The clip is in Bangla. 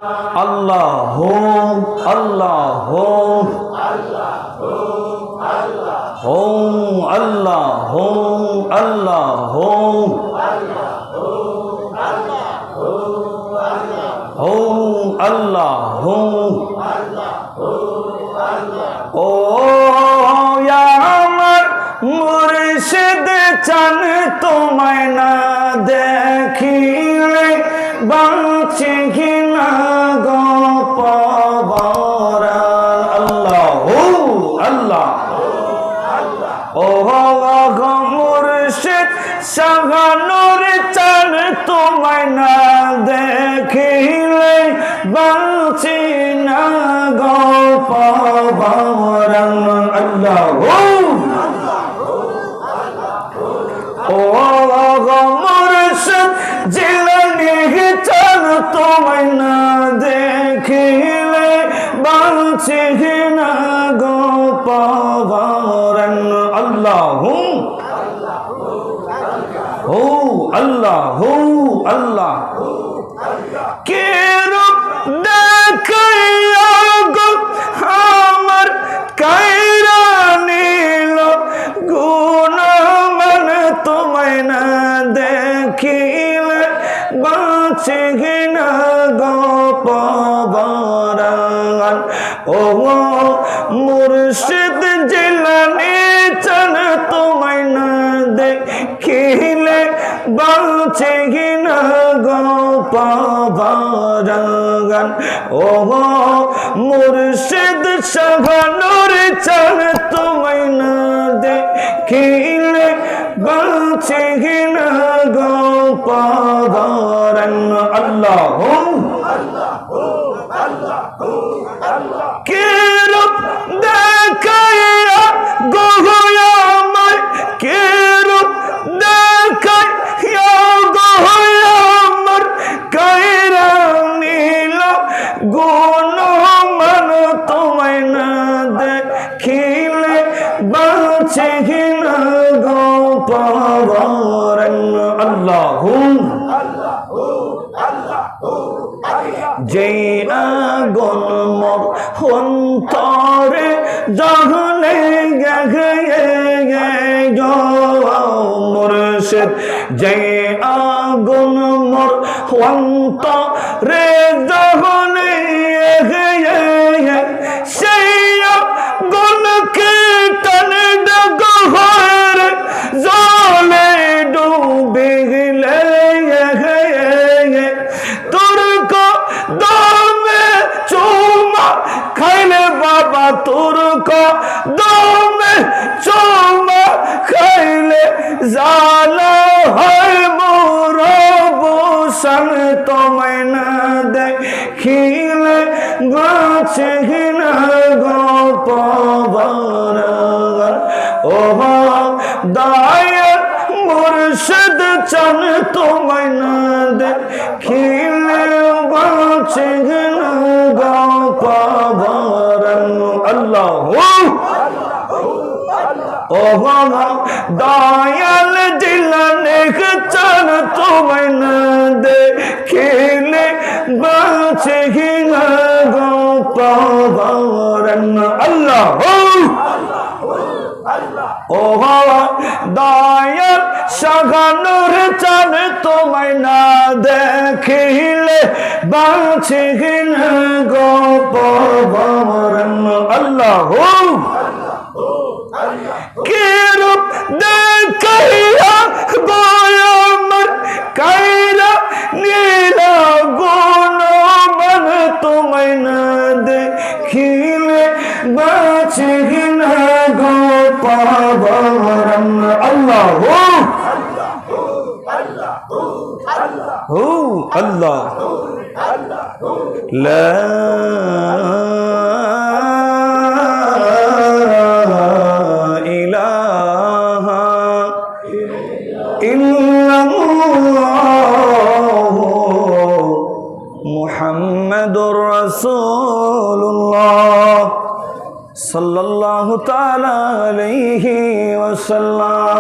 আল্লাহ আল্লাহ আল্লাহ আল্লাহ আল্লাহ ও আমার মুর্শিদ চান তোমায় না দেখিলে বাঁচি কিনা গো পবরান আল্লাহ আল্লাহ ও গো মুর্শিদ শাহানুর চান তোমায় না দেখিলে বাঁচি না গো পবরান আল্লাহ ও গো মুর্শিদ জিলানী চান তোমায় না দেখিলে বাঁচি না গো পবরান আল্লাহ ও আল্লাহ আল্লাহ কে রূপ দেখাইয়া গো আমার কায়রা নীল গুণমান তোমায় না দেখিলে বাঁচি না গো পবরান ও মুর্শিদ জিলানী চান তোমায় না দেখিলে বাঁচি না গো পবরান ও মুর্শিদ শাহানুর চান তোমায় না দেখিলে বাঁচি না গো পবরান আল্লাহ কে রূপ দেখাইয়া গো আমায় কে রূপ দেখাইয়া গো আমার কায়রা নীল গুণমান তোমায় না দেখিলে বাঁচি না গো পবরান আল্লাহ যেই আগুন মোর অন্তরে জহলে গে গো মুর্শিদ যেই আগুন মোর অন্তরে জহলে গে সেই আগুনকে টানে ডাকো হরে জলে ডুবে গেলে তোর দমে চুমা খাইলে বাবা তোর দমে চুমা খাইলে জালা হয় মোর বসান তোমায় না দেখিলে বাঁচি না গো পবরান ও দয়াল মুর্শিদ চান তোমায় না দেখিলে বাঁচি না গো পবরান আল্লাহ ও দয়াল জিলানী চান তোমায় না দেখিলে বাঁচি না গো পবরান আল্লাহ ও দয়াল শাহানুর চান তোমায় না দেখিলে বাঁচি না গো পবরান আল্লাহ কে রূপ দেখাইয়া গো আমার কায়রা নীল গুণমান তোমায় না দেখিলে বাঁচি না গো পবরান আল্লাহ আল্লাহ লা ইলাহা ইল্লাল্লাহু মুহাম্মাদুর রাসূলুল্লাহ সাল্লাল্লাহু তাআলা আলাইহি ওয়াসাল্লাম